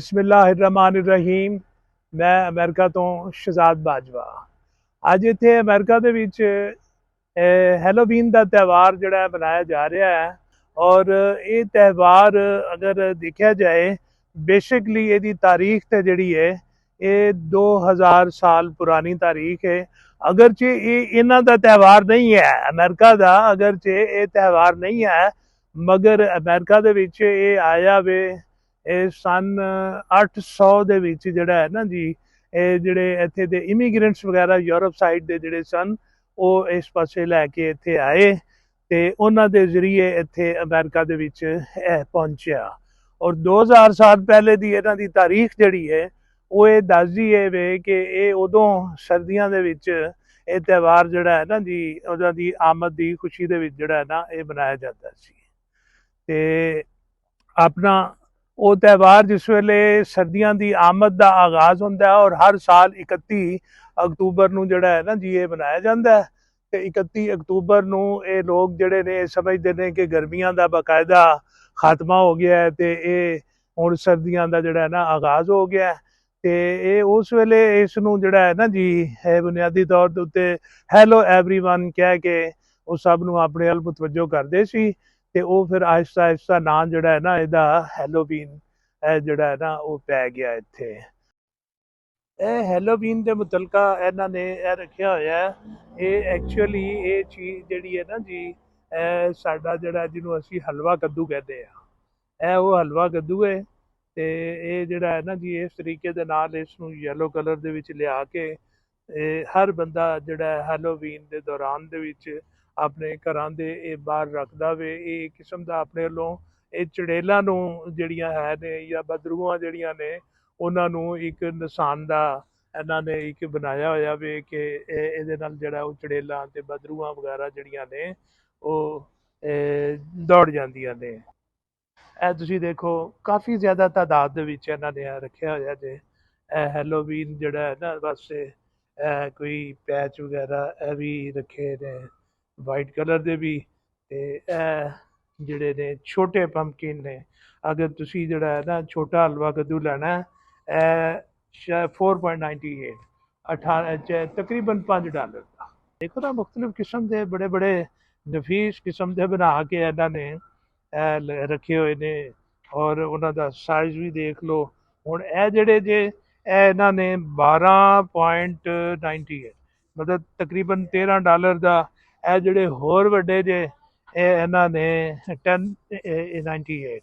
ਬਿਸਮਿਲ੍ਲਾਹਿਰਰਹਿਮਾਨਿਰਰਹੀਮ। ਮੈਂ ਅਮਰੀਕਾ ਤੋਂ ਸ਼ਹਿਜ਼ਾਦ ਬਾਜਵਾ। ਅੱਜ ਇੱਥੇ ਅਮਰੀਕਾ ਦੇ ਵਿੱਚ ਹੈਲੋਵੀਨ ਦਾ ਤਿਉਹਾਰ ਜਿਹੜਾ ਮਨਾਇਆ ਜਾ ਰਿਹਾ ਹੈ। ਔਰ ਇਹ ਤਿਉਹਾਰ ਅਗਰ ਦੇਖਿਆ ਜਾਏ ਬੇਸਿਕਲੀ ਇਹਦੀ ਤਾਰੀਖ ਤੇ ਜਿਹੜੀ ਹੈ ਇਹ 2000 ਸਾਲ ਪੁਰਾਣੀ ਤਾਰੀਖ ਹੈ। ਅਗਰਚੇ ਇਹ ਇਹਨਾਂ ਦਾ ਤਿਉਹਾਰ ਨਹੀਂ ਹੈ ਅਮਰੀਕਾ ਦਾ, ਅਗਰਚੇ ਇਹ ਤਿਉਹਾਰ ਨਹੀਂ ਹੈ, ਮਗਰ ਅਮਰੀਕਾ ਦੇ ਵਿੱਚ ਇਹ ਆਇਆ ਵੇ ਇਹ ਸਨ 800 ਦੇ ਵਿੱਚ ਜਿਹੜਾ ਹੈ ਨਾ ਜੀ, ਇਹ ਜਿਹੜੇ ਇੱਥੇ ਦੇ ਇਮੀਗ੍ਰੈਂਟਸ ਵਗੈਰਾ ਯੂਰਪ ਸਾਈਡ ਦੇ ਜਿਹੜੇ ਸਨ ਉਹ ਇਸ ਪਾਸੇ ਲੈ ਕੇ ਇੱਥੇ ਆਏ ਤੇ ਉਹਨਾਂ ਦੇ ਜ਼ਰੀਏ ਇੱਥੇ ਅਮਰੀਕਾ ਦੇ ਵਿੱਚ ਇਹ ਪਹੁੰਚਿਆ। ਔਰ 2000 ਸਾਲ ਪਹਿਲੇ ਦੀ ਇਹਨਾਂ ਦੀ ਤਾਰੀਖ ਜਿਹੜੀ ਹੈ ਉਹ ਇਹ ਦੱਸਦੀ ਹੈ ਵੇ ਕਿ ਇਹ ਉਦੋਂ ਸਰਦੀਆਂ ਦੇ ਵਿੱਚ ਇਹ ਤਿਉਹਾਰ ਜਿਹੜਾ ਹੈ ਨਾ ਜੀ ਉਹਨਾਂ ਦੀ ਆਮਦ ਦੀ ਖੁਸ਼ੀ ਦੇ ਵਿੱਚ ਜਿਹੜਾ ਹੈ ਨਾ ਇਹ ਮਨਾਇਆ ਜਾਂਦਾ ਸੀ। ਤੇ ਆਪਣਾ ਉਹ ਤਿਉਹਾਰ ਜਿਸ ਵੇਲੇ ਸਰਦੀਆਂ ਦੀ ਆਮਦ ਦਾ ਆਗਾਜ਼ ਹੁੰਦਾ ਹੈ ਔਰ ਹਰ ਸਾਲ 31 ਅਕਤੂਬਰ ਨੂੰ ਜਿਹੜਾ ਹੈ ਨਾ ਜੀ ਇਹ ਮਨਾਇਆ ਜਾਂਦਾ ਹੈ। ਤੇ 31 ਅਕਤੂਬਰ ਨੂੰ ਇਹ ਲੋਕ ਜਿਹੜੇ ਨੇ ਸਮਝਦੇ ਨੇ ਕਿ ਗਰਮੀਆਂ ਦਾ ਬਾਕਾਇਦਾ ਖਾਤਮਾ ਹੋ ਗਿਆ ਹੈ ਤੇ ਇਹ ਹੁਣ ਸਰਦੀਆਂ ਦਾ ਜਿਹੜਾ ਹੈ ਨਾ ਆਗਾਜ਼ ਹੋ ਗਿਆ। ਤੇ ਇਹ ਉਸ ਵੇਲੇ ਇਸ ਨੂੰ ਜਿਹੜਾ ਹੈ ਨਾ ਜੀ ਇਹ ਬੁਨਿਆਦੀ ਤੌਰ ਦੇ ਉੱਤੇ ਹੈਲੋ ਐਵਰੀਵਨ ਕਹਿ ਕੇ ਉਹ ਸਭ ਨੂੰ ਆਪਣੇ ਵੱਲ ਮੁਤਵੱਜੋ ਕਰਦੇ ਸੀ ਤੇ ਉਹ ਫਿਰ ਆਹਿਸਤਾ ਆਹਿਸਤਾ ਨਾਂ ਜਿਹੜਾ ਹੈ ਨਾ ਇਹਦਾ ਹੈਲੋਵੀਨ ਜਿਹੜਾ ਹੈ ਨਾ ਉਹ ਪੈ ਗਿਆ ਇੱਥੇ। ਇਹ ਹੈਲੋਵੀਨ ਦੇ ਮੁਤਲਕਾ ਇਹਨਾਂ ਨੇ ਇਹ ਰੱਖਿਆ ਹੋਇਆ ਇਹ ਐਕਚੁਅਲੀ ਇਹ ਚੀਜ਼ ਜਿਹੜੀ ਹੈ ਨਾ ਜੀ ਇਹ ਸਾਡਾ ਜਿਹੜਾ ਜਿਹਨੂੰ ਅਸੀਂ ਹਲਵਾ ਕੱਦੂ ਕਹਿੰਦੇ ਆ, ਇਹ ਉਹ ਹਲਵਾ ਕੱਦੂ ਹੈ। ਤੇ ਇਹ ਜਿਹੜਾ ਹੈ ਨਾ ਜੀ ਇਸ ਤਰੀਕੇ ਦੇ ਨਾਲ ਇਸ ਨੂੰ ਯੈਲੋ ਕਲਰ ਦੇ ਵਿੱਚ ਲਿਆ ਕੇ ਹਰ ਬੰਦਾ ਜਿਹੜਾ ਹੈਲੋਵੀਨ ਦੇ ਦੌਰਾਨ ਦੇ ਵਿੱਚ ਆਪਣੇ ਘਰਾਂ ਦੇ ਇਹ ਬਾਹਰ ਰੱਖਦਾ ਵੇ। ਇਹ ਕਿਸਮ ਦਾ ਆਪਣੇ ਵੱਲੋਂ ਇਹ ਚੜੇਲਾਂ ਨੂੰ ਜਿਹੜੀਆਂ ਹੈ ਨੇ ਜਾਂ ਬਦਰੂਆਂ ਜਿਹੜੀਆਂ ਨੇ ਉਹਨਾਂ ਨੂੰ ਇੱਕ ਨਿਸ਼ਾਨ ਦਾ ਇਹਨਾਂ ਨੇ ਇੱਕ ਬਣਾਇਆ ਹੋਇਆ ਵੇ ਕਿ ਇਹਦੇ ਨਾਲ ਜਿਹੜਾ ਉਹ ਚੜੇਲਾਂ ਤੇ ਬਦਰੂਆਂ ਵਗੈਰਾ ਜਿਹੜੀਆਂ ਨੇ ਉਹ ਦੌੜ ਜਾਂਦੀਆਂ ਨੇ। ਇਹ ਤੁਸੀਂ ਦੇਖੋ ਕਾਫੀ ਜ਼ਿਆਦਾ ਤਾਦਾਦ ਦੇ ਵਿੱਚ ਇਹਨਾਂ ਨੇ ਰੱਖਿਆ ਹੋਇਆ ਜੇ ਇਹ ਹੈਲੋਵੀਨ ਜਿਹੜਾ ਹੈ ਨਾ ਵਾਸਤੇ ਕੋਈ ਪੈਚ ਵਗੈਰਾ ਇਹ ਵੀ ਰੱਖੇ ਨੇ ਵਾਈਟ ਕਲਰ ਦੇ ਵੀ। ਤੇ ਇਹ ਜਿਹੜੇ ਨੇ ਛੋਟੇ ਪੰਪਕਿਨ ਨੇ, ਅਗਰ ਤੁਸੀਂ ਜਿਹੜਾ ਹੈ ਨਾ ਛੋਟਾ ਹਲਵਾ ਕੱਦੂ ਲੈਣਾ ਇਹ 4.98 ਤਕਰੀਬਨ $5 ਦਾ। ਦੇਖੋ ਨਾ ਮੁਖਤਲਿਫ ਕਿਸਮ ਦੇ ਬੜੇ ਬੜੇ ਨਫੀਸ ਕਿਸਮ ਦੇ ਬਣਾ ਕੇ ਇਹਨਾਂ ਨੇ ਰੱਖੇ ਹੋਏ ਨੇ ਔਰ ਉਹਨਾਂ ਦਾ ਸਾਈਜ਼ ਵੀ ਦੇਖ ਲਓ। ਹੁਣ ਇਹ ਜਿਹੜੇ ਜੇ ਇਹ ਇਹਨਾਂ ਨੇ 12.98 ਮਤਲਬ ਤਕਰੀਬਨ $13 ਦਾ। ਇਹ ਜਿਹੜੇ ਹੋਰ ਵੱਡੇ ਜੇ ਇਹ ਇਹਨਾਂ ਨੇ 10.98।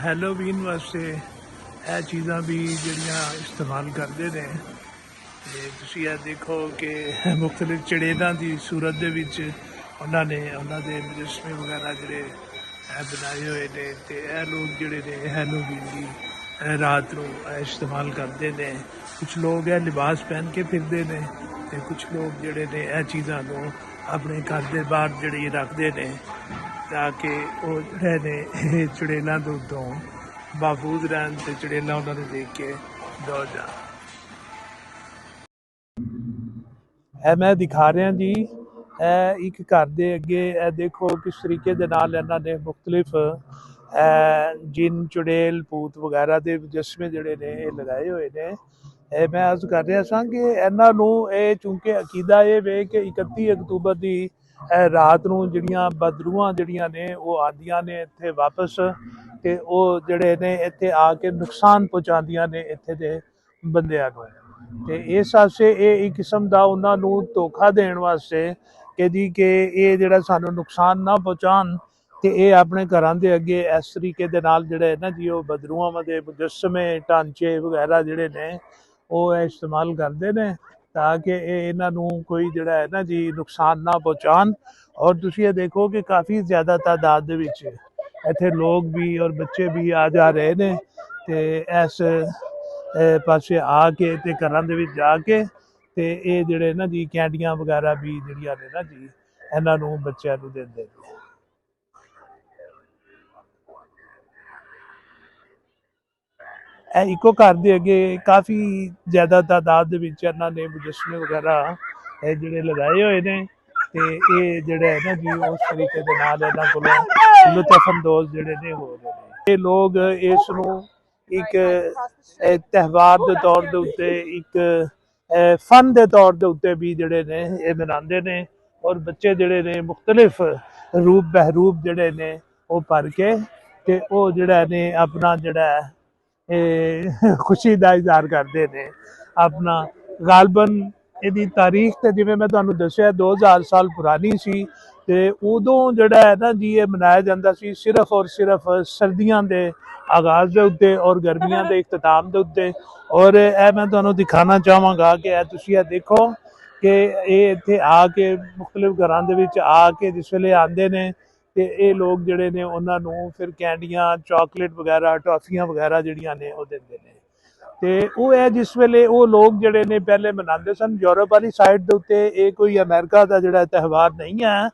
ਹੈਲੋਵੀਨ ਵਾਸਤੇ ਇਹ ਚੀਜ਼ਾਂ ਵੀ ਜਿਹੜੀਆਂ ਇਸਤੇਮਾਲ ਕਰਦੇ ਨੇ। ਤੇ ਤੁਸੀਂ ਇਹ ਦੇਖੋ ਕਿ ਮੁਖਤਲਿਫ ਚੜੇਲਾਂ ਦੀ ਸੂਰਤ ਦੇ ਵਿੱਚ ਉਹਨਾਂ ਨੇ ਉਹਨਾਂ ਦੇ ਮੁਜੱਸਮੇ ਵਗੈਰਾ ਜਿਹੜੇ ਬਣਾਏ ਹੋਏ ਨੇ। ਤੇ ਇਹ ਲੋਕ ਜਿਹੜੇ ਨੇ ਹੈਲੋਵੀਨ ਦੀ ਰਾਤ ਨੂੰ ਇਸਤੇਮਾਲ ਕਰਦੇ ਨੇ। ਕੁਛ ਲੋਕ ਇਹ ਲਿਬਾਸ ਪਹਿਨ ਕੇ ਫਿਰਦੇ ਨੇ ਤੇ ਕੁਛ ਲੋਕ ਜਿਹੜੇ ਨੇ ਇਹ ਚੀਜ਼ਾਂ ਨੂੰ ਆਪਣੇ ਘਰ ਦੇ ਬਾਹਰ ਜਿਹੜੀ ਰੱਖਦੇ ਨੇ ਤਾਂ ਕਿ ਉਹ ਜਿਹੜੇ ਨੇ ਇਹ ਚੜੇਲਾਂ ਦੇ ਉੱਤੋਂ ਮਹਿਫੂਜ਼ ਰਹਿਣ ਤੇ ਚੜੇਲਾਂ ਉਹਨਾਂ ਨੂੰ ਦੇਖ ਕੇ ਦੌੜ ਜਾਣ। ਇਹ ਮੈਂ ਦਿਖਾ ਰਿਹਾ ਜੀ ਇਹ ਇੱਕ ਘਰ ਦੇ ਅੱਗੇ ਇਹ ਦੇਖੋ ਕਿਸ ਤਰੀਕੇ ਦੇ ਨਾਲ ਇਹਨਾਂ ਨੇ ਮੁਖਤਲਿਫ ਜਿੰਨ ਚੁੜੇਲ ਭੂਤ ਵਗੈਰਾ ਦੇ ਮੁਜੱਸਮੇ ਜਿਹੜੇ ਨੇ ਇਹ ਲਗਾਏ ਹੋਏ ਨੇ। ਇਹ ਮੈਂ ਅਰਜ਼ ਕਰ ਰਿਹਾ ਸਾਂ ਕਿ ਇਹਨਾਂ ਨੂੰ ਇਹ ਚੂੰਕਿ ਅਕੀਦਾ ਇਹ ਵੇ ਕਿ 31 ਅਕਤੂਬਰ ਦੀ ਰਾਤ ਨੂੰ ਜਿਹੜੀਆਂ ਬਦਰੂਆਂ ਜਿਹੜੀਆਂ ਨੇ ਉਹ ਆਉਂਦੀਆਂ ਨੇ ਇੱਥੇ ਵਾਪਸ ਤੇ ਉਹ ਜਿਹੜੇ ਨੇ ਇੱਥੇ ਆ ਕੇ ਨੁਕਸਾਨ ਪਹੁੰਚਾਉਂਦੀਆਂ ਨੇ ਇੱਥੇ ਦੇ ਬੰਦਿਆਂ ਨੂੰ। ਤੇ ਇਸ ਪਾਸੇ ਇਹ ਇੱਕ ਕਿਸਮ ਦਾ ਉਹਨਾਂ ਨੂੰ ਧੋਖਾ ਦੇਣ ਵਾਸਤੇ ਕਿ ਜੀ ਕਿ ਇਹ ਜਿਹੜਾ ਸਾਨੂੰ ਨੁਕਸਾਨ ਨਾ ਪਹੁੰਚਾਉਣ ਤੇ ਇਹ ਆਪਣੇ ਘਰਾਂ ਦੇ ਅੱਗੇ ਇਸ ਤਰੀਕੇ ਦੇ ਨਾਲ ਜਿਹੜੇ ਨਾ ਜੀ ਉਹ ਬਦਰੂਆਂ ਦੇ ਮੁਜੱਸਮੇ ਢਾਂਚੇ ਵਗੈਰਾ ਜਿਹੜੇ ਨੇ ਉਹ ਇਸਤੇਮਾਲ ਕਰਦੇ ਨੇ ਤਾਂ ਕਿ ਇਹ ਇਹਨਾਂ ਨੂੰ ਕੋਈ ਜਿਹੜਾ ਹੈ ਨਾ ਜੀ ਨੁਕਸਾਨ ਨਾ ਪਹੁੰਚਾਉਣ। ਔਰ ਤੁਸੀਂ ਇਹ ਦੇਖੋ ਕਿ ਕਾਫੀ ਜ਼ਿਆਦਾ ਤਾਦਾਦ ਦੇ ਵਿੱਚ ਇੱਥੇ ਲੋਕ ਵੀ ਔਰ ਬੱਚੇ ਵੀ ਆ ਜਾ ਰਹੇ ਨੇ ਤੇ ਇਸ ਪਾਸੇ ਆ ਕੇ ਤੇ ਘਰਾਂ ਦੇ ਵਿੱਚ ਜਾ ਕੇ ਤੇ ਇਹ ਜਿਹੜੇ ਨਾ ਜੀ ਕੈਂਡੀਆਂ ਵਗੈਰਾ ਵੀ ਜਿਹੜੀਆਂ ਨੇ ਨਾ ਜੀ ਇਹਨਾਂ ਨੂੰ ਬੱਚਿਆਂ ਨੂੰ ਦਿੰਦੇ ਨੇ। ਇਹ ਇੱਕੋ ਘਰ ਦੇ ਅੱਗੇ ਕਾਫੀ ਜ਼ਿਆਦਾ ਤਾਦਾਦ ਦੇ ਵਿੱਚ ਇਹਨਾਂ ਨੇ ਮੁਜੱਸਮੇ ਵਗੈਰਾ ਇਹ ਜਿਹੜੇ ਲਗਾਏ ਹੋਏ ਨੇ ਤੇ ਇਹ ਜਿਹੜਾ ਹੈ ਨਾ ਜੀ ਉਸ ਤਰੀਕੇ ਦੇ ਨਾਲ ਇਹਨਾਂ ਕੋਲੋਂ ਲੁਤਫ ਅੰਦੋਜ਼ ਜਿਹੜੇ ਨੇ ਹੋ ਰਹੇ ਨੇ। ਇਹ ਲੋਕ ਇਸ ਨੂੰ ਇੱਕ ਤਿਉਹਾਰ ਦੇ ਤੌਰ ਦੇ ਉੱਤੇ, ਇੱਕ ਫਨ ਦੇ ਤੌਰ ਦੇ ਉੱਤੇ ਵੀ ਜਿਹੜੇ ਨੇ ਇਹ ਮਨਾਉਂਦੇ ਨੇ। ਔਰ ਬੱਚੇ ਜਿਹੜੇ ਨੇ ਮੁਖਤਲਿਫ ਰੂਪ ਬਹਿਰੂਪ ਜਿਹੜੇ ਨੇ ਉਹ ਭਰ ਕੇ ਤੇ ਉਹ ਜਿਹੜਾ ਨੇ ਆਪਣਾ ਜਿਹੜਾ ਖੁਸ਼ੀ ਦਾ ਇਜ਼ਹਾਰ ਕਰਦੇ ਨੇ ਆਪਣਾ। ਗਾਲਬਨ ਇਹਦੀ ਤਾਰੀਖ ਤੇ ਜਿਵੇਂ ਮੈਂ ਤੁਹਾਨੂੰ ਦੱਸਿਆ 2000 ਸਾਲ ਪੁਰਾਣੀ ਸੀ ਤੇ ਉਦੋਂ ਜਿਹੜਾ ਹੈ ਨਾ ਜੀ ਇਹ ਮਨਾਇਆ ਜਾਂਦਾ ਸੀ ਸਿਰਫ ਔਰ ਸਿਰਫ ਸਰਦੀਆਂ ਦੇ ਆਗਾਜ਼ ਦੇ ਉੱਤੇ ਔਰ ਗਰਮੀਆਂ ਦੇ ਇਖਤਤਾਮ ਦੇ ਉੱਤੇ। ਔਰ ਇਹ ਮੈਂ ਤੁਹਾਨੂੰ ਦਿਖਾਣਾ ਚਾਹਾਂਗਾ ਕਿ ਇਹ ਤੁਸੀਂ ਇਹ ਦੇਖੋ ਕਿ ਇਹ ਇੱਥੇ ਆ ਕੇ ਮੁਖਤਲਿਫ ਘਰਾਂ ਦੇ ਵਿੱਚ ਆ ਕੇ ਜਿਸ ਵੇਲੇ ਆਉਂਦੇ ਨੇ ਤੇ ਇਹ ਲੋਕ ਜਿਹੜੇ ਨੇ ਉਹਨਾਂ ਨੂੰ ਫਿਰ ਕੈਂਡੀਆਂ, ਚਾਕਲੇਟ ਵਗੈਰਾ, ਟੌਫੀਆਂ ਵਗੈਰਾ ਜਿਹੜੀਆਂ ਨੇ ਉਹ ਦਿੰਦੇ ਨੇ। ਤੇ ਉਹ ਹੈ ਜਿਸ ਵੇਲੇ ਉਹ ਲੋਕ ਜਿਹੜੇ ਨੇ ਪਹਿਲੇ ਮਨਾਉਂਦੇ ਸਨ। ਯੂਰਪ ਵਾਲੀ ਸਾਈਡ ਦੇ ਉੱਤੇ ਇਹ ਕੋਈ ਅਮਰੀਕਾ ਦਾ ਜਿਹੜਾ ਤਿਉਹਾਰ ਨਹੀਂ ਹੈ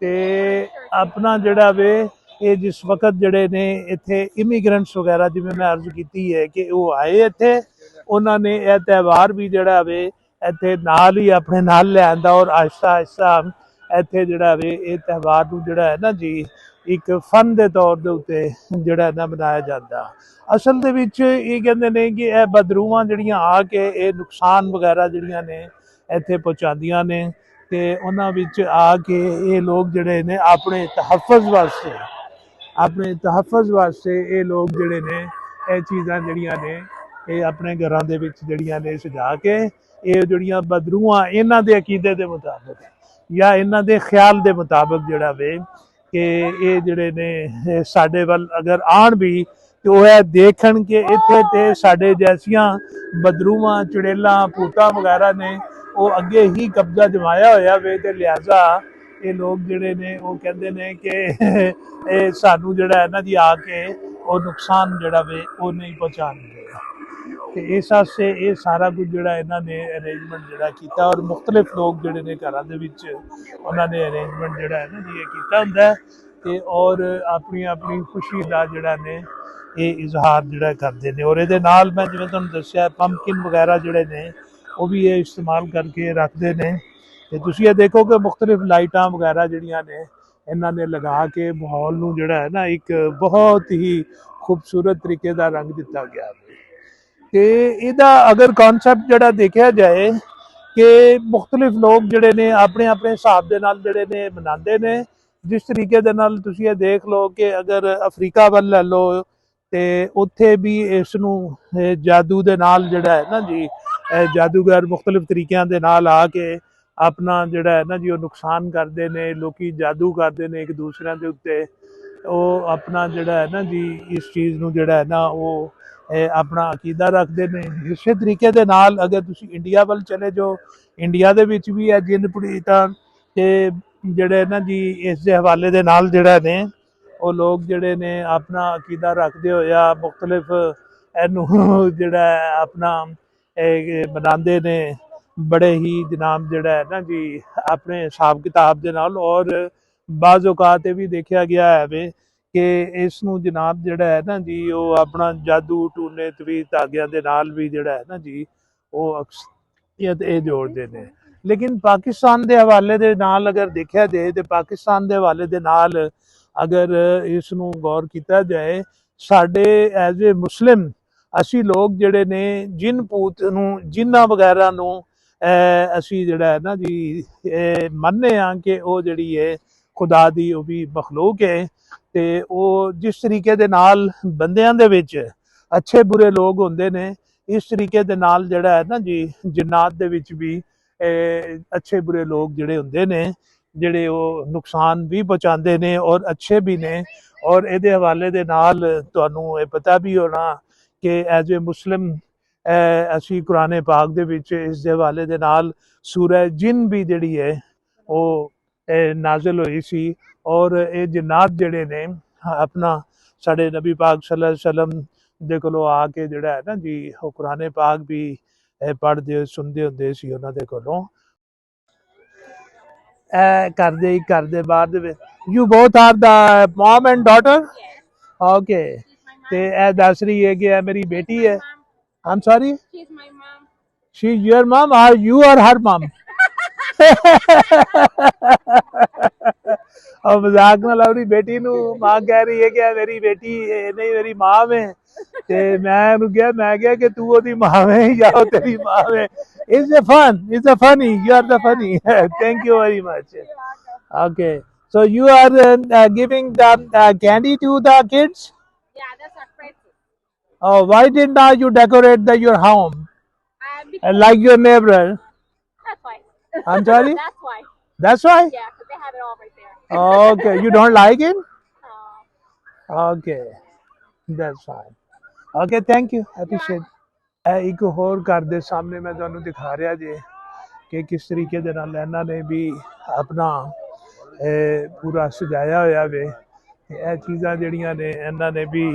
ਤੇ ਆਪਣਾ ਜਿਹੜਾ ਵੇ ਇਹ ਜਿਸ ਵਕਤ ਜਿਹੜੇ ਨੇ ਇੱਥੇ ਇਮੀਗ੍ਰੈਂਟਸ ਵਗੈਰਾ ਜਿਵੇਂ ਮੈਂ ਅਰਜ਼ ਕੀਤੀ ਹੈ ਕਿ ਉਹ ਆਏ ਇੱਥੇ, ਉਹਨਾਂ ਨੇ ਇਹ ਤਿਉਹਾਰ ਵੀ ਜਿਹੜਾ ਵੇ ਇੱਥੇ ਨਾਲ ਹੀ ਆਪਣੇ ਨਾਲ ਲਿਆਂਦਾ ਔਰ ਆਹਿਸਤਾ ਆਹਿਸਤਾ ਇੱਥੇ ਜਿਹੜਾ ਵੇ ਇਹ ਤਿਉਹਾਰ ਨੂੰ ਜਿਹੜਾ ਹੈ ਨਾ ਜੀ ਇੱਕ ਫਨ ਦੇ ਤੌਰ ਦੇ ਉੱਤੇ ਜਿਹੜਾ ਨਾ ਮਨਾਇਆ ਜਾਂਦਾ। ਅਸਲ ਦੇ ਵਿੱਚ ਇਹ ਕਹਿੰਦੇ ਨੇ ਕਿ ਇਹ ਬਦਰੂਹਾਂ ਜਿਹੜੀਆਂ ਆ ਕੇ ਇਹ ਨੁਕਸਾਨ ਵਗੈਰਾ ਜਿਹੜੀਆਂ ਨੇ ਇੱਥੇ ਪਹੁੰਚਾਉਂਦੀਆਂ ਨੇ ਤੇ ਉਹਨਾਂ ਵਿੱਚ ਆ ਕੇ ਇਹ ਲੋਕ ਜਿਹੜੇ ਨੇ ਆਪਣੇ ਤਹੱਫੁਜ਼ ਵਾਸਤੇ ਇਹ ਲੋਕ ਜਿਹੜੇ ਨੇ ਇਹ ਚੀਜ਼ਾਂ ਜਿਹੜੀਆਂ ਨੇ ਇਹ ਆਪਣੇ ਘਰਾਂ ਦੇ ਵਿੱਚ ਜਿਹੜੀਆਂ ਨੇ ਸਜਾ ਕੇ ਇਹ ਜਿਹੜੀਆਂ ਬਦਰੂਹਾਂ ਇਹਨਾਂ ਦੇ ਅਕੀਦੇ ਦੇ ਮੁਤਾਬਕ ਜਾਂ ਇਹਨਾਂ ਦੇ ਖਿਆਲ ਦੇ ਮੁਤਾਬਕ ਜਿਹੜਾ ਵੇ ਕਿ ਇਹ ਜਿਹੜੇ ਨੇ ਸਾਡੇ ਵੱਲ ਅਗਰ ਆਣ ਵੀ ਤੇ ਉਹ ਇਹ ਦੇਖਣ ਕਿ ਇੱਥੇ ਤੇ ਸਾਡੇ ਜੈਸੀਆਂ ਬਦਰੂਹਾਂ, ਚੜੇਲਾਂ, ਭੂਤਾਂ ਵਗੈਰਾ ਨੇ ਉਹ ਅੱਗੇ ਹੀ ਕਬਜ਼ਾ ਜਮਾਇਆ ਹੋਇਆ ਵੇ ਤੇ ਲਿਹਾਜ਼ਾ ਇਹ ਲੋਕ ਜਿਹੜੇ ਨੇ ਉਹ ਕਹਿੰਦੇ ਨੇ ਕਿ ਇਹ ਸਾਨੂੰ ਜਿਹੜਾ ਇਹਨਾਂ ਦੀ ਆ ਕੇ ਉਹ ਨੁਕਸਾਨ ਜਿਹੜਾ ਵੇ ਉਹ ਨਹੀਂ ਪਹੁੰਚਾਉਣਗੇ। ਤੇ ਇਸ ਵਾਸਤੇ ਇਹ ਸਾਰਾ ਕੁਝ ਜਿਹੜਾ ਇਹਨਾਂ ਨੇ ਅਰੇਂਜਮੈਂਟ ਜਿਹੜਾ ਕੀਤਾ ਔਰ ਮੁਖਤਲਿਫ ਲੋਕ ਜਿਹੜੇ ਨੇ ਘਰਾਂ ਦੇ ਵਿੱਚ ਉਹਨਾਂ ਨੇ ਅਰੇਂਜਮੈਂਟ ਜਿਹੜਾ ਹੈ ਨਾ ਜੀ ਇਹ ਕੀਤਾ ਹੁੰਦਾ ਤੇ ਔਰ ਆਪਣੀ ਆਪਣੀ ਖੁਸ਼ੀ ਦਾ ਜਿਹੜਾ ਨੇ ਇਹ ਇਜ਼ਹਾਰ ਜਿਹੜਾ ਕਰਦੇ ਨੇ। ਔਰ ਇਹਦੇ ਨਾਲ ਮੈਂ ਜਿਵੇਂ ਤੁਹਾਨੂੰ ਦੱਸਿਆ ਪੰਪਕਿਨ ਵਗੈਰਾ ਜਿਹੜੇ ਨੇ ਉਹ ਵੀ ਇਹ ਇਸਤੇਮਾਲ ਕਰਕੇ ਰੱਖਦੇ ਨੇ। ਤੇ ਤੁਸੀਂ ਇਹ ਦੇਖੋ ਕਿ ਮੁਖਤਲਿਫ ਲਾਈਟਾਂ ਵਗੈਰਾ ਜਿਹੜੀਆਂ ਨੇ ਇਹਨਾਂ ਨੇ ਲਗਾ ਕੇ ਮਾਹੌਲ ਨੂੰ ਜਿਹੜਾ ਹੈ ਨਾ ਇੱਕ ਬਹੁਤ ਹੀ ਖੂਬਸੂਰਤ ਤਰੀਕੇ ਦਾ ਰੰਗ ਦਿੱਤਾ ਗਿਆ ਹੈ। ਤੇ ਇਹਦਾ ਅਗਰ ਕਨਸੈਪਟ ਜਿਹੜਾ ਦੇਖਿਆ ਜਾਏ ਕਿ ਮੁਖਤਲਿਫ ਲੋਕ ਜਿਹੜੇ ਨੇ ਆਪਣੇ ਆਪਣੇ ਹਿਸਾਬ ਦੇ ਨਾਲ ਜਿਹੜੇ ਨੇ ਮਨਾਉਂਦੇ ਨੇ। ਜਿਸ ਤਰੀਕੇ ਦੇ ਨਾਲ ਤੁਸੀਂ ਇਹ ਦੇਖ ਲਓ ਕਿ ਅਗਰ ਅਫਰੀਕਾ ਵੱਲ ਲੈ ਲਓ ਤੇ ਉੱਥੇ ਵੀ ਇਸ ਨੂੰ ਜਾਦੂ ਦੇ ਨਾਲ ਜਿਹੜਾ ਹੈ ਨਾ ਜੀ ਜਾਦੂਗਰ ਮੁਖਤਲਿਫ ਤਰੀਕਿਆਂ ਦੇ ਨਾਲ ਆ ਕੇ ਆਪਣਾ ਜਿਹੜਾ ਹੈ ਨਾ ਜੀ ਉਹ ਨੁਕਸਾਨ ਕਰਦੇ ਨੇ। ਲੋਕੀ ਜਾਦੂ ਕਰਦੇ ਨੇ ਇੱਕ ਦੂਸਰਿਆਂ ਦੇ ਉੱਤੇ, ਉਹ ਆਪਣਾ ਜਿਹੜਾ ਹੈ ਨਾ ਜੀ ਇਸ ਚੀਜ਼ ਨੂੰ ਜਿਹੜਾ ਹੈ ਨਾ ਉਹ ਆਪਣਾ ਅਕੀਦਾ ਰੱਖਦੇ ਨੇ। ਇਸੇ ਤਰੀਕੇ ਦੇ ਨਾਲ ਅਗਰ ਤੁਸੀਂ ਇੰਡੀਆ ਵੱਲ ਚਲੇ ਜਾਓ, ਇੰਡੀਆ ਦੇ ਵਿੱਚ ਵੀ ਇਹ ਜਿੰਨ ਪੁੜੀਤਾਂ ਤੇ ਜਿਹੜੇ ਨਾ ਜੀ ਇਸ ਦੇ ਹਵਾਲੇ ਦੇ ਨਾਲ ਜਿਹੜਾ ਨੇ ਉਹ ਲੋਕ ਜਿਹੜੇ ਨੇ ਆਪਣਾ ਅਕੀਦਾ ਰੱਖਦੇ ਹੋਇਆ ਮੁਖਤਲਿਫ ਇਹਨੂੰ ਜਿਹੜਾ ਆਪਣਾ ਬਣਾਉਂਦੇ ਨੇ ਬੜੇ ਹੀ ਜਨਾਬ ਜਿਹੜਾ ਹੈ ਨਾ ਜੀ ਆਪਣੇ ਹਿਸਾਬ ਕਿਤਾਬ ਦੇ ਨਾਲ। ਔਰ ਬਾਜ਼ ਔਕਾਤ ਇਹ ਵੀ ਦੇਖਿਆ ਗਿਆ ਹੈ ਵੇ ਕਿ ਇਸ ਨੂੰ ਜਨਾਬ ਜਿਹੜਾ ਹੈ ਨਾ ਜੀ ਉਹ ਆਪਣਾ ਜਾਦੂ, ਟੂਨੇ, ਤਵੀਰ, ਧਾਗਿਆਂ ਦੇ ਨਾਲ ਵੀ ਜਿਹੜਾ ਹੈ ਨਾ ਜੀ ਉਹ ਅਕਸਰੀਅਤ ਇਹ ਜੋੜਦੇ ਨੇ। ਲੇਕਿਨ ਪਾਕਿਸਤਾਨ ਦੇ ਹਵਾਲੇ ਦੇ ਨਾਲ ਅਗਰ ਦੇਖਿਆ ਜਾਏ ਤੇ ਪਾਕਿਸਤਾਨ ਦੇ ਹਵਾਲੇ ਦੇ ਨਾਲ ਅਗਰ ਇਸ ਨੂੰ ਗੌਰ ਕੀਤਾ ਜਾਏ, ਸਾਡੇ ਐਜ਼ ਏ ਮੁਸਲਿਮ ਅਸੀਂ ਲੋਕ ਜਿਹੜੇ ਨੇ ਜਿਨ ਭੂਤ ਨੂੰ, ਜਿਨ੍ਹਾਂ ਵਗੈਰਾ ਨੂੰ ਅਸੀਂ ਜਿਹੜਾ ਹੈ ਨਾ ਜੀ ਮੰਨਦੇ ਹਾਂ ਕਿ ਉਹ ਜਿਹੜੀ ਹੈ ਖੁਦਾ ਦੀ ਉਹ ਵੀ ਮਖਲੂਕ ਹੈ। ਤੇ ਉਹ ਜਿਸ ਤਰੀਕੇ ਦੇ ਨਾਲ ਬੰਦਿਆਂ ਦੇ ਵਿੱਚ ਅੱਛੇ ਬੁਰੇ ਲੋਕ ਹੁੰਦੇ ਨੇ, ਇਸ ਤਰੀਕੇ ਦੇ ਨਾਲ ਜਿਹੜਾ ਹੈ ਨਾ ਜੀ ਜਿੰਨਾਤ ਦੇ ਵਿੱਚ ਵੀ ਅੱਛੇ ਬੁਰੇ ਲੋਕ ਜਿਹੜੇ ਹੁੰਦੇ ਨੇ, ਜਿਹੜੇ ਉਹ ਨੁਕਸਾਨ ਵੀ ਪਹੁੰਚਾਉਂਦੇ ਨੇ ਔਰ ਅੱਛੇ ਵੀ ਨੇ। ਔਰ ਇਹਦੇ ਹਵਾਲੇ ਦੇ ਨਾਲ ਤੁਹਾਨੂੰ ਇਹ ਪਤਾ ਵੀ ਹੋਣਾ ਕਿ ਐਜ਼ ਏ ਮੁਸਲਿਮ ਅਸੀਂ ਕੁਰਾਨ ਪਾਕ ਦੇ ਵਿੱਚ ਇਸ ਦੇ ਹਵਾਲੇ ਦੇ ਨਾਲ ਸੂਰਹ ਜਿਨ ਵੀ ਜਿਹੜੀ ਹੈ ਉਹ ਨਾਜ਼ਿਲ ਹੋਈ ਸੀ। ਔਰ ਇਹ ਜਿੰਨਾਤ ਜਿਹੜੇ ਨੇ ਆਪਣਾ ਸਾਡੇ ਨਬੀ ਪਾਕ ਸੱਲੱਲਾਹੁ ਅਲੈਹਿ ਵਸੱਲਮ ਦੇ ਕੋਲੋਂ ਆ ਕੇ ਜਿਹੜਾ ਹੈ ਨਾ ਜੀ ਉਹ ਕੁਰਾਨ ਪਾਕ ਵੀ ਪੜ੍ਹਦੇ ਸੁਣਦੇ ਹੁੰਦੇ ਸੀ ਉਹਨਾਂ ਦੇ ਕੋਲੋਂ। ਘਰ ਦੇ ਬਾਹਰ ਦੇ ਵਿੱਚ you both are the mum and daughter? Okay. ਤੇ ਇਹ ਦੱਸ ਰਹੀ ਹੈ ਕਿ ਇਹ ਮੇਰੀ ਬੇਟੀ ਹੈ। I'm sorry? She's my mom. She's your mom or you are her mom? اور مذاق نہ اپنی بیٹی نو ماں کہہ رہی ہے کہ میری بیٹی نہیں میری ماں میں تے میں کہا کہ تو دی ماں میں یا وہ تیری ماں میں. It's a funny, you are the funny. Thank you very much. Okay, so you are giving the candy to the kids. Yeah, that's our present. Oh, why did not you decorate your home Because like your neighbor? that's why. I'm sorry? That's why. That's why? Yeah, because they have it all right there. Okay, you don't like it? Oh. Okay, that's fine. Okay, thank you. Appreciate. ਇੱਕ ਹੋਰ ਘਰ ਦੇ ਸਾਹਮਣੇ ਮੈਂ ਤੁਹਾਨੂੰ ਦਿਖਾ ਰਿਹਾ ਜੇ ਕਿ ਕਿਸ ਤਰੀਕੇ ਦੇ ਨਾਲ ਇਹਨਾਂ ਨੇ ਵੀ ਆਪਣਾ ਪੂਰਾ ਸਜਾਇਆ ਹੋਇਆ ਵੇ. ਇਹ ਚੀਜ਼ਾਂ ਜਿਹੜੀਆਂ ਨੇ ਇਹਨਾਂ ਨੇ ਵੀ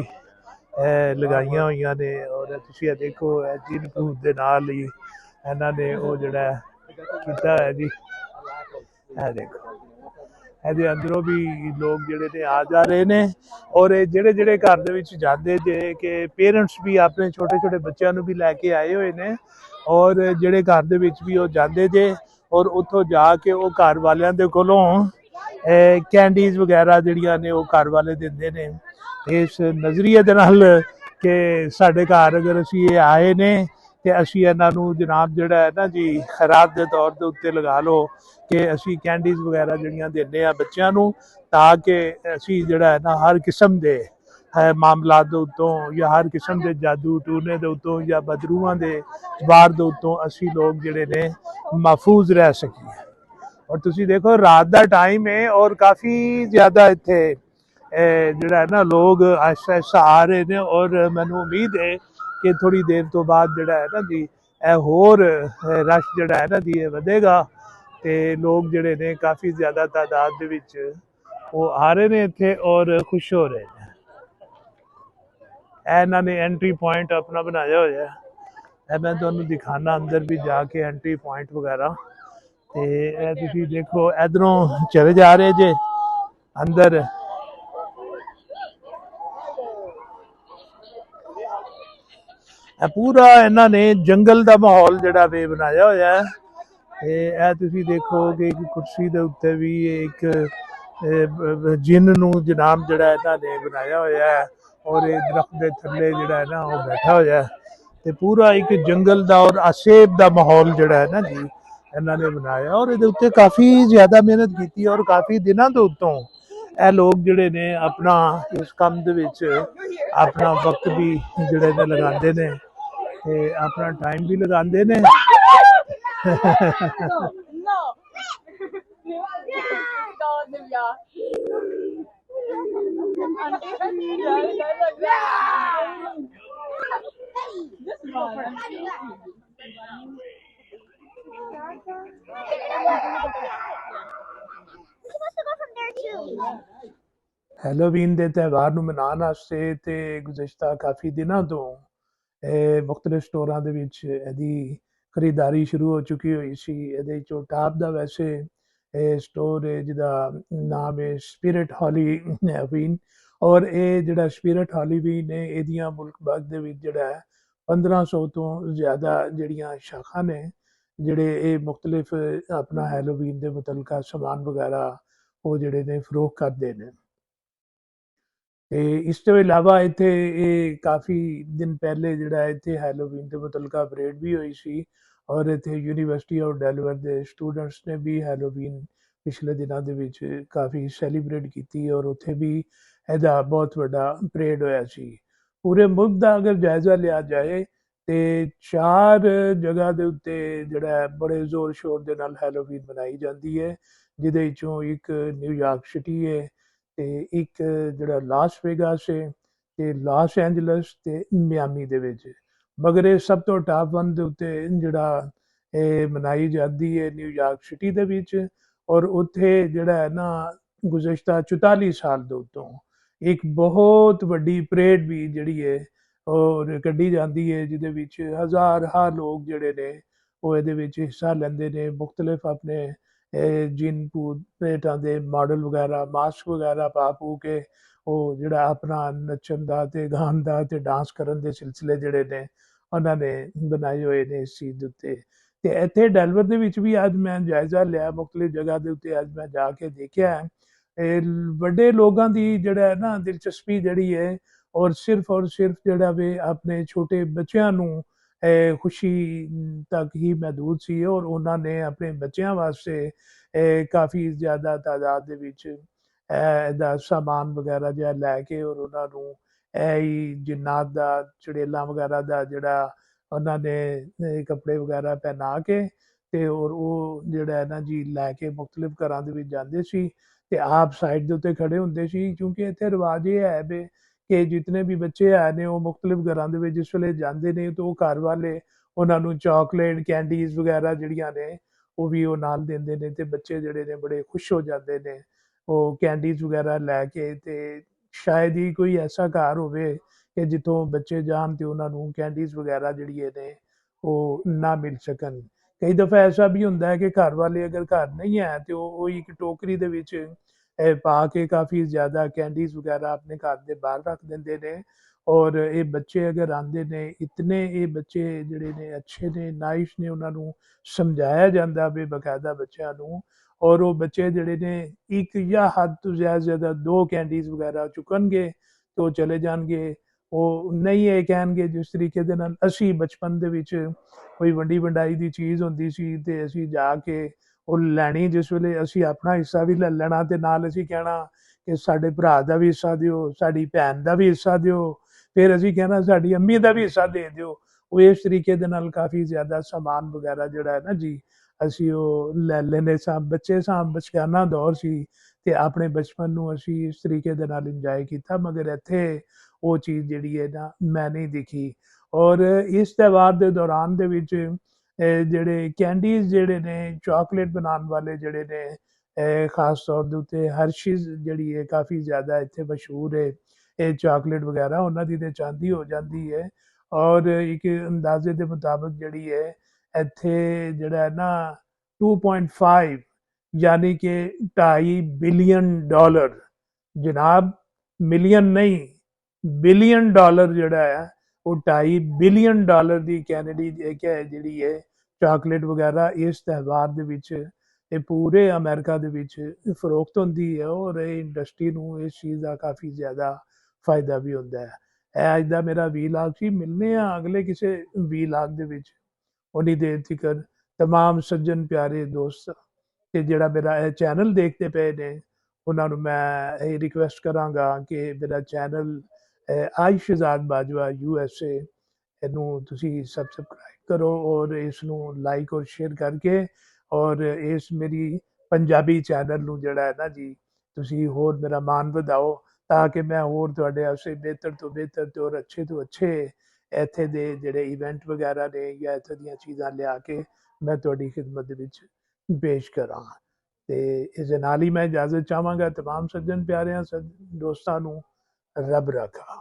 ਲਗਾਈਆਂ ਹੋਈਆਂ ਨੇ ਔਰ ਤੁਸੀਂ ਇਹ ਦੇਖੋ ਇਹ ਜਿਨ ਭੂਤ ਦੇ ਨਾਲ ਹੀ ਇਹਨਾਂ ਨੇ ਉਹ ਜਿਹੜਾ ਕੀਤਾ ਹੋਇਆ ਜੀ. ਇਹ ਦੇਖੋ ਇਹਦੇ ਅੰਦਰੋਂ ਵੀ ਲੋਕ ਜਿਹੜੇ ਨੇ ਆ ਜਾ ਰਹੇ ਨੇ ਔਰ ਇਹ ਜਿਹੜੇ ਘਰ ਦੇ ਵਿੱਚ ਜਾਂਦੇ ਜੇ ਕਿ ਪੇਰੈਂਟਸ ਵੀ ਆਪਣੇ ਛੋਟੇ ਛੋਟੇ ਬੱਚਿਆਂ ਨੂੰ ਵੀ ਲੈ ਕੇ ਆਏ ਹੋਏ ਨੇ ਔਰ ਜਿਹੜੇ ਘਰ ਦੇ ਵਿੱਚ ਵੀ ਉਹ ਜਾਂਦੇ ਜੇ ਔਰ ਉੱਥੋਂ ਜਾ ਕੇ ਉਹ ਘਰ ਵਾਲਿਆਂ ਦੇ ਕੋਲੋਂ ਕੈਂਡੀਜ਼ ਵਗੈਰਾ ਜਿਹੜੀਆਂ ਨੇ ਉਹ ਘਰ ਵਾਲੇ ਦਿੰਦੇ ਨੇ ਇਸ ਨਜ਼ਰੀਏ ਦੇ ਨਾਲ ਕਿ ਸਾਡੇ ਘਰ ਅਗਰ ਅਸੀਂ ਇਹ ਆਏ ਨੇ ਤੇ ਅਸੀਂ ਇਹਨਾਂ ਨੂੰ ਜਨਾਬ ਜਿਹੜਾ ਹੈ ਨਾ ਜੀ ਖੈਰਾਤ ਦੇ ਤੌਰ ਦੇ ਉੱਤੇ ਲਗਾ ਲਓ ਕਿ ਅਸੀਂ ਕੈਂਡੀਜ਼ ਵਗੈਰਾ ਜਿਹੜੀਆਂ ਦਿੰਦੇ ਆ ਬੱਚਿਆਂ ਨੂੰ ਤਾਂ ਕਿ ਅਸੀਂ ਜਿਹੜਾ ਹੈ ਨਾ ਹਰ ਕਿਸਮ ਦੇ ਮਾਮਲਾਤ ਦੇ ਉੱਤੋਂ ਜਾਂ ਹਰ ਕਿਸਮ ਦੇ ਜਾਦੂ ਟੂਨੇ ਦੇ ਉੱਤੋਂ ਜਾਂ ਬਦਰੂਹਾਂ ਦੇ ਵਾਰ ਦੇ ਉੱਤੋਂ ਅਸੀਂ ਲੋਕ ਜਿਹੜੇ ਨੇ ਮਹਿਫੂਜ਼ ਰਹਿ ਸਕੀਏ. ਔਰ ਤੁਸੀਂ ਦੇਖੋ ਰਾਤ ਦਾ ਟਾਈਮ ਹੈ ਔਰ ਕਾਫੀ ਜ਼ਿਆਦਾ ਇੱਥੇ ਜਿਹੜਾ ਹੈ ਨਾ ਲੋਕ ਆਹਿਸਤਾ ਆਹਿਸਤਾ ਆ ਰਹੇ ਨੇ ਔਰ ਮੈਨੂੰ ਉਮੀਦ ਹੈ ਕਿ ਥੋੜ੍ਹੀ ਦੇਰ ਤੋਂ ਬਾਅਦ ਜਿਹੜਾ ਹੈ ਨਾ ਜੀ ਇਹ ਹੋਰ ਰਸ਼ ਜਿਹੜਾ ਹੈ ਨਾ ਜੀ ਇਹ ਵਧੇਗਾ ਤੇ ਲੋਕ ਜਿਹੜੇ ਨੇ ਕਾਫੀ ਜ਼ਿਆਦਾ ਤਾਦਾਦ ਦੇ ਵਿੱਚ ਉਹ ਆ ਰਹੇ ਨੇ ਇੱਥੇ ਔਰ ਖੁਸ਼ ਹੋ ਰਹੇ ਨੇ. ਇਹਨਾਂ ਨੇ ਐਂਟਰੀ ਪੁਆਇੰਟ ਆਪਣਾ ਬਣਾਇਆ ਹੋਇਆ ਹੈ. ਮੈਂ ਤੁਹਾਨੂੰ ਦਿਖਾਣਾ ਅੰਦਰ ਵੀ ਜਾ ਕੇ ਐਂਟਰੀ ਪੁਆਇੰਟ ਵਗੈਰਾ ਤੇ ਇਹ ਤੁਸੀਂ ਦੇਖੋ ਇਧਰੋਂ ਚਲੇ ਜਾ ਰਹੇ ਜੇ ਅੰਦਰ. ਇਹ ਪੂਰਾ ਇਹਨਾਂ ਨੇ ਜੰਗਲ ਦਾ ਮਾਹੌਲ ਜਿਹੜਾ ਵੇ ਬਣਾਇਆ ਹੋਇਆ ਹੈ ਤੇ ਇਹ ਤੁਸੀਂ ਦੇਖੋ ਕਿ ਇੱਕ ਕੁਰਸੀ ਦੇ ਉੱਤੇ ਵੀ ਇੱਕ ਜਿੰਨ ਨੂੰ ਜਨਾਬ ਜਿਹੜਾ ਇਹਨਾਂ ਨੇ ਬਣਾਇਆ ਹੋਇਆ ਹੈ ਔਰ ਇਹ ਦਰਖਤ ਦੇ ਥੱਲੇ ਜਿਹੜਾ ਹੈ ਨਾ ਉਹ ਬੈਠਾ ਹੋਇਆ ਹੈ ਤੇ ਪੂਰਾ ਇੱਕ ਜੰਗਲ ਦਾ ਔਰ ਅਸੇਬ ਦਾ ਮਾਹੌਲ ਜਿਹੜਾ ਹੈ ਨਾ ਜੀ ਇਹਨਾਂ ਨੇ ਬਣਾਇਆ ਔਰ ਇਹਦੇ ਉੱਤੇ ਕਾਫੀ ਜ਼ਿਆਦਾ ਮਿਹਨਤ ਕੀਤੀ ਔਰ ਕਾਫੀ ਦਿਨਾਂ ਤੋਂ ਉੱਤੋਂ ਇਹ ਲੋਕ ਜਿਹੜੇ ਨੇ ਆਪਣਾ ਇਸ ਕੰਮ ਦੇ ਵਿੱਚ ਆਪਣਾ ਵਕਤ ਵੀ ਜਿਹੜੇ ਨੇ ਲਗਾਉਂਦੇ ਨੇ ਤੇ ਆਪਣਾ ਟਾਈਮ ਵੀ ਲਗਾਉਂਦੇ ਨੇ. ਹੈਲੋਵੀਨ ਦੇ ਤਿਉਹਾਰ ਨੂੰ ਮਨਾਉਣ ਵਾਸਤੇ ਤੇ ਗੁਜ਼ਸ਼ਤਾ ਕਾਫੀ ਦਿਨਾਂ ਤੋਂ ਮੁਖਤਲਿਫ ਸਟੋਰਾਂ ਦੇ ਵਿੱਚ ਇਹਦੀ ਖਰੀਦਦਾਰੀ ਸ਼ੁਰੂ ਹੋ ਚੁੱਕੀ ਹੋਈ ਸੀ. ਇਹਦੇ ਚੋਂ ਟਾਪ ਦਾ ਵੈਸੇ ਸਟੋਰ ਹੈ ਜਿਹਦਾ ਨਾਮ ਹੈ ਸਪਿਰਿਟ ਹਾਲੀਵੀਨ ਔਰ ਇਹ ਜਿਹੜਾ ਸਪਿਰਿਟ ਹਾਲੀਵੀਨ ਹੈ ਇਹਦੀਆਂ ਮੁਲਕ ਭਰ ਦੇ ਵਿੱਚ ਜਿਹੜਾ 1500 ਤੋਂ ਜ਼ਿਆਦਾ ਜਿਹੜੀਆਂ ਸ਼ਾਖਾ ਨੇ ਜਿਹੜੇ ਇਹ ਮੁਖਤਲਿਫ ਆਪਣਾ ਹੈਲੋਵੀਨ ਦੇ ਮੁਤਲਕਾ ਸਮਾਨ ਵਗੈਰਾ ਉਹ ਜਿਹੜੇ ਨੇ ਫਰੋਖ ਕਰਦੇ ਨੇ. ਤੇ ਇਸ ਤੋਂ ਇਲਾਵਾ ਇੱਥੇ ਇਹ ਕਾਫੀ ਦਿਨ ਪਹਿਲੇ ਜਿਹੜਾ ਇੱਥੇ ਹੈਲੋਵੀਨ ਦੇ ਮੁਤਲਕਾ ਪਰੇਡ ਵੀ ਹੋਈ ਸੀ ਔਰ ਇੱਥੇ ਯੂਨੀਵਰਸਿਟੀ ਆਫ ਡੈਲਵਰ ਦੇ ਸਟੂਡੈਂਟਸ ਨੇ ਵੀ ਹੈਲੋਵੀਨ ਪਿਛਲੇ ਦਿਨਾਂ ਦੇ ਵਿੱਚ ਕਾਫੀ ਸੈਲੀਬ੍ਰੇਟ ਕੀਤੀ ਔਰ ਉੱਥੇ ਵੀ ਇਹਦਾ ਬਹੁਤ ਵੱਡਾ ਪਰੇਡ ਹੋਇਆ ਸੀ. ਪੂਰੇ ਮੁਲਕ ਦਾ ਅਗਰ ਜਾਇਜ਼ਾ ਲਿਆ ਜਾਏ ਤੇ 4 ਜਗ੍ਹਾ ਦੇ ਉੱਤੇ ਜਿਹੜਾ ਬੜੇ ਜ਼ੋਰ ਸ਼ੋਰ ਦੇ ਨਾਲ ਹੈਲੋਵੀਨ ਮਨਾਈ ਜਾਂਦੀ ਹੈ ਜਿਹਦੇ ਵਿੱਚੋਂ ਇੱਕ ਨਿਊਯਾਰਕ ਸਿਟੀ ਹੈ ਤੇ ਇੱਕ ਜਿਹੜਾ ਲਾਸ ਵੇਗਾਸ ਹੈ ਤੇ ਲਾਸ ਐਂਜਲਸ ਤੇ ਮਿਆਮੀ ਦੇ ਵਿੱਚ. ਮਗਰ ਇਹ ਸਭ ਤੋਂ ਟਾਪ 1 ਦੇ ਉੱਤੇ ਜਿਹੜਾ ਇਹ ਮਨਾਈ ਜਾਂਦੀ ਹੈ ਨਿਊਯਾਰਕ ਸਿਟੀ ਦੇ ਵਿੱਚ ਔਰ ਉੱਥੇ ਜਿਹੜਾ ਹੈ ਨਾ ਗੁਜ਼ਸ਼ਤਾ 44 ਸਾਲ ਦੇ ਉੱਤੋਂ ਇੱਕ ਬਹੁਤ ਵੱਡੀ ਪਰੇਡ ਵੀ ਜਿਹੜੀ ਹੈ ਔਰ ਕੱਢੀ ਜਾਂਦੀ ਹੈ ਜਿਹਦੇ ਵਿੱਚ ਹਜ਼ਾਰਾਂ ਲੋਕ ਜਿਹੜੇ ਨੇ ਉਹ ਇਹਦੇ ਵਿੱਚ ਹਿੱਸਾ ਲੈਂਦੇ ਨੇ. ਮੁਖਤਲਿਫ ਆਪਣੇ ਜਿਨ ਭੂਤ ਭੇਟਾਂ ਦੇ ਮਾਡਲ ਵਗੈਰਾ ਮਾਸਕ ਵਗੈਰਾ ਪਾ ਕੇ ਉਹ ਜਿਹੜਾ ਆਪਣਾ ਨੱਚਣ ਦਾ ਤੇ ਗਾਉਣ ਦਾ ਤੇ ਡਾਂਸ ਕਰਨ ਦੇ ਸਿਲਸਿਲੇ ਜਿਹੜੇ ਨੇ ਉਹਨਾਂ ਨੇ ਬਣਾਏ ਹੋਏ ਨੇ ਇਸ ਚੀਜ਼ ਦੇ ਉੱਤੇ. ਤੇ ਇੱਥੇ ਡੈਲਵਰ ਦੇ ਵਿੱਚ ਵੀ ਅੱਜ ਮੈਂ ਜਾਇਜ਼ਾ ਲਿਆ ਮੁਖਤਲਿਫ ਜਗ੍ਹਾ ਦੇ ਉੱਤੇ ਅੱਜ ਮੈਂ ਜਾ ਕੇ ਦੇਖਿਆ ਵੱਡੇ ਲੋਕਾਂ ਦੀ ਜਿਹੜਾ ਹੈ ਨਾ ਦਿਲਚਸਪੀ ਜਿਹੜੀ ਹੈ ਔਰ ਸਿਰਫ ਜਿਹੜਾ ਵੇ ਆਪਣੇ ਛੋਟੇ ਬੱਚਿਆਂ ਨੂੰ ਖੁਸ਼ੀ ਤੱਕ ਹੀ ਮਹਿਦੂਦ ਸੀ, ਔਰ ਉਹਨਾਂ ਨੇ ਆਪਣੇ ਬੱਚਿਆਂ ਵਾਸਤੇ ਕਾਫੀ ਜ਼ਿਆਦਾ ਤਾਦਾਦ ਦੇ ਵਿੱਚ ਇਹਦਾ ਸਾਮਾਨ ਵਗੈਰਾ ਜਿਹਾ ਲੈ ਕੇ ਔਰ ਉਹਨਾਂ ਨੂੰ ਇਹ ਹੀ ਜਿੰਨਾਤ ਦਾ ਚੜੇਲਾਂ ਵਗੈਰਾ ਦਾ ਜਿਹੜਾ ਉਹਨਾਂ ਨੇ ਕੱਪੜੇ ਵਗੈਰਾ ਪਹਿਨਾ ਕੇ ਤੇ ਔਰ ਉਹ ਜਿਹੜਾ ਹੈ ਨਾ ਜੀ ਲੈ ਕੇ ਮੁਖਤਲਿਫ ਘਰਾਂ ਦੇ ਵਿੱਚ ਜਾਂਦੇ ਸੀ ਤੇ ਆਪ ਸਾਈਡ ਦੇ ਉੱਤੇ ਖੜੇ ਹੁੰਦੇ ਸੀ, ਕਿਉਂਕਿ ਇੱਥੇ ਰਿਵਾਜ ਇਹ ਹੈ ਵੀ ਕਿ ਜਿਤਨੇ ਵੀ ਬੱਚੇ ਆਏ ਨੇ ਉਹ ਮੁਖਤਲਿਫ ਘਰਾਂ ਦੇ ਵਿੱਚ ਜਿਸ ਵੇਲੇ ਜਾਂਦੇ ਨੇ ਤਾਂ ਉਹ ਘਰ ਵਾਲੇ ਉਹਨਾਂ ਨੂੰ ਚਾਕਲੇਟ ਕੈਂਡੀਜ਼ ਵਗੈਰਾ ਜਿਹੜੀਆਂ ਨੇ ਉਹ ਵੀ ਉਹ ਨਾਲ ਦਿੰਦੇ ਨੇ ਤੇ ਬੱਚੇ ਜਿਹੜੇ ਨੇ ਬੜੇ ਖੁਸ਼ ਹੋ ਜਾਂਦੇ ਨੇ ਉਹ ਕੈਂਡੀਜ਼ ਵਗੈਰਾ ਲੈ ਕੇ। ਤੇ ਸ਼ਾਇਦ ਹੀ ਕੋਈ ਐਸਾ ਘਰ ਹੋਵੇ ਕਿ ਜਿੱਥੋਂ ਬੱਚੇ ਜਾਣ ਤੇ ਉਹਨਾਂ ਨੂੰ ਕੈਂਡੀਜ਼ ਵਗੈਰਾ ਜਿਹੜੀਆਂ ਨੇ ਉਹ ਨਾ ਮਿਲ ਸਕਣ। ਕਈ ਦਫਾ ਐਸਾ ਵੀ ਹੁੰਦਾ ਹੈ ਕਿ ਘਰ ਵਾਲੇ ਅਗਰ ਘਰ ਨਹੀਂ ਹੈ ਤੇ ਉਹ ਇੱਕ ਟੋਕਰੀ ਦੇ ਵਿੱਚ ਪਾ ਕੇ ਕਾਫੀ ਜ਼ਿਆਦਾ ਕੈਂਡੀਜ਼ ਵਗੈਰਾ ਆਪਣੇ ਘਰ ਦੇ ਬਾਹਰ ਰੱਖ ਦਿੰਦੇ ਨੇ, ਔਰ ਇਹ ਬੱਚੇ ਅਗਰ ਆਉਂਦੇ ਨੇ ਇਤਨੇ ਇਹ ਬੱਚੇ ਜਿਹੜੇ ਨੇ ਅੱਛੇ ਨੇ ਨਾਇਸ਼ ਨੇ, ਉਹਨਾਂ ਨੂੰ ਸਮਝਾਇਆ ਜਾਂਦਾ ਬੇਬਕਾਇਦਾ ਬੱਚਿਆਂ ਨੂੰ, ਔਰ ਉਹ ਬੱਚੇ ਜਿਹੜੇ ਨੇ ਇੱਕ ਜਾਂ ਹੱਦ ਤੋਂ ਜ਼ਿਆਦਾ ਦੋ ਕੈਂਡੀਜ਼ ਵਗੈਰਾ ਚੁੱਕਣਗੇ ਤੇ ਉਹ ਚਲੇ ਜਾਣਗੇ। ਉਹ ਨਹੀਂ ਇਹ ਕਹਿਣਗੇ ਜਿਸ ਤਰੀਕੇ ਦੇ ਨਾਲ ਅਸੀਂ ਬਚਪਨ ਦੇ ਵਿੱਚ ਕੋਈ ਵੰਡੀ ਵੰਡਾਈ ਦੀ ਚੀਜ਼ ਹੁੰਦੀ ਸੀ ਤੇ ਅਸੀਂ ਜਾ ਕੇ ਉਹ ਲੈਣੀ, ਜਿਸ ਵੇਲੇ ਅਸੀਂ ਆਪਣਾ ਹਿੱਸਾ ਵੀ ਲੈ ਲੈਣਾ ਤੇ ਨਾਲ ਅਸੀਂ ਕਹਿਣਾ ਕਿ ਸਾਡੇ ਭਰਾ ਦਾ ਵੀ ਹਿੱਸਾ ਦਿਓ, ਸਾਡੀ ਭੈਣ ਦਾ ਵੀ ਹਿੱਸਾ ਦਿਓ, ਫਿਰ ਅਸੀਂ ਕਹਿਣਾ ਸਾਡੀ ਅੰਮੀ ਦਾ ਵੀ ਹਿੱਸਾ ਦੇ ਦਿਓ। ਉਹ ਇਸ ਤਰੀਕੇ ਦੇ ਨਾਲ ਕਾਫੀ ਜ਼ਿਆਦਾ ਸਮਾਨ ਵਗੈਰਾ ਜਿਹੜਾ ਹੈ ਨਾ ਜੀ ਅਸੀਂ ਉਹ ਲੈ ਲੈਂਦੇ ਸਾਂ। ਬੱਚੇ ਸਾਂ, ਬਚਕਾਨਾ ਦੌਰ ਸੀ ਤੇ ਆਪਣੇ ਬਚਪਨ ਨੂੰ ਅਸੀਂ ਇਸ ਤਰੀਕੇ ਦੇ ਨਾਲ ਇੰਜੋਏ ਕੀਤਾ, ਮਗਰ ਇੱਥੇ ਉਹ ਚੀਜ਼ ਜਿਹੜੀ ਹੈ ਨਾ ਮੈਂ ਨਹੀਂ ਦਿਖੀ। ਔਰ ਇਸ ਤਿਉਹਾਰ ਦੇ ਦੌਰਾਨ ਦੇ ਵਿੱਚ ਜਿਹੜੇ ਕੈਂਡੀਜ਼ ਜਿਹੜੇ ਨੇ ਚਾਕਲੇਟ ਬਣਾਉਣ ਵਾਲੇ ਜਿਹੜੇ ਨੇ ਖਾਸ ਤੌਰ ਦੇ ਉੱਤੇ ਹਰਸ਼ੀਜ਼ ਜਿਹੜੀ ਹੈ ਕਾਫੀ ਜ਼ਿਆਦਾ ਇੱਥੇ ਮਸ਼ਹੂਰ ਹੈ ਇਹ ਚਾਕਲੇਟ ਵਗੈਰਾ, ਉਹਨਾਂ ਦੀ ਤੇ ਚਾਂਦੀ ਹੋ ਜਾਂਦੀ ਹੈ। ਔਰ ਇੱਕ ਅੰਦਾਜ਼ੇ ਦੇ ਮੁਤਾਬਕ ਜਿਹੜੀ ਹੈ ਇੱਥੇ ਜਿਹੜਾ ਹੈ ਨਾ 2.5 ਯਾਨੀ ਕਿ 2.5 ਬਿਲੀਅਨ ਡਾਲਰ, ਜਨਾਬ ਮਿਲੀਅਨ ਨਹੀਂ ਬਿਲੀਅਨ ਡਾਲਰ ਜਿਹੜਾ ਹੈ ਉਹ 2.5 ਬਿਲੀਅਨ ਡਾਲਰ ਦੀ ਕੈਨੇਡੀ ਜਿਹੜੀ ਹੈ ਚਾਕਲੇਟ ਵਗੈਰਾ ਇਸ ਤਿਉਹਾਰ ਦੇ ਵਿੱਚ ਇਹ ਪੂਰੇ ਅਮਰੀਕਾ ਦੇ ਵਿੱਚ ਫਰੋਖਤ ਹੁੰਦੀ ਹੈ, ਔਰ ਇਹ ਇੰਡਸਟਰੀ ਨੂੰ ਇਸ ਚੀਜ਼ ਦਾ ਕਾਫੀ ਜ਼ਿਆਦਾ ਫਾਇਦਾ ਵੀ ਹੁੰਦਾ ਹੈ। ਇਹ ਅੱਜ ਦਾ ਮੇਰਾ ਵੀਲਾਗ ਸੀ, ਮਿਲਨੇ ਆ ਅਗਲੇ ਕਿਸੇ ਵੀਲਾਗ ਦੇ ਵਿੱਚ। ਉਨੀ ਦੇਰ ਤੀਕਰ ਤਮਾਮ ਸੱਜਣ ਪਿਆਰੇ ਦੋਸਤ ਤੇ ਜਿਹੜਾ ਮੇਰਾ ਇਹ ਚੈਨਲ ਦੇਖਦੇ ਪਏ ਨੇ ਉਹਨਾਂ ਨੂੰ ਮੈਂ ਇਹ ਰਿਕੁਐਸਟ ਕਰਾਂਗਾ ਕਿ ਮੇਰਾ ਚੈਨਲ ਆਈ ਸ਼ਹਿਜ਼ਾਦ ਬਾਜਵਾ USA ਇਹਨੂੰ ਤੁਸੀਂ ਸਬਸਕ੍ਰਾਈਬ ਕਰੋ ਔਰ ਇਸ ਨੂੰ ਲਾਈਕ ਔਰ ਸ਼ੇਅਰ ਕਰਕੇ ਔਰ ਇਸ ਮੇਰੀ ਪੰਜਾਬੀ ਚੈਨਲ ਨੂੰ ਜਿਹੜਾ ਹੈ ਨਾ ਜੀ ਤੁਸੀਂ ਹੋਰ ਮੇਰਾ ਮਾਣ ਵਧਾਓ ਤਾਂ ਕਿ ਮੈਂ ਹੋਰ ਤੁਹਾਡੇ ਵਾਸਤੇ ਬਿਹਤਰ ਤੋਂ ਬਿਹਤਰ ਤੇ ਔਰ ਅੱਛੇ ਤੋਂ ਅੱਛੇ ਇੱਥੇ ਦੇ ਜਿਹੜੇ ਇਵੈਂਟ ਵਗੈਰਾ ਨੇ ਜਾਂ ਇੱਥੇ ਦੀਆਂ ਚੀਜ਼ਾਂ ਲਿਆ ਕੇ ਮੈਂ ਤੁਹਾਡੀ ਖਿਦਮਤ ਦੇ ਵਿੱਚ ਪੇਸ਼ ਕਰਾਂ। ਤੇ ਇਸ ਦੇ ਨਾਲ ਹੀ ਮੈਂ ਇਜਾਜ਼ਤ ਚਾਹਾਂਗਾ ਤਮਾਮ ਸੱਜਣ ਪਿਆਰਿਆਂ ਦੋਸਤਾਂ ਨੂੰ। ਰੱਬ ਰੱਖਾ।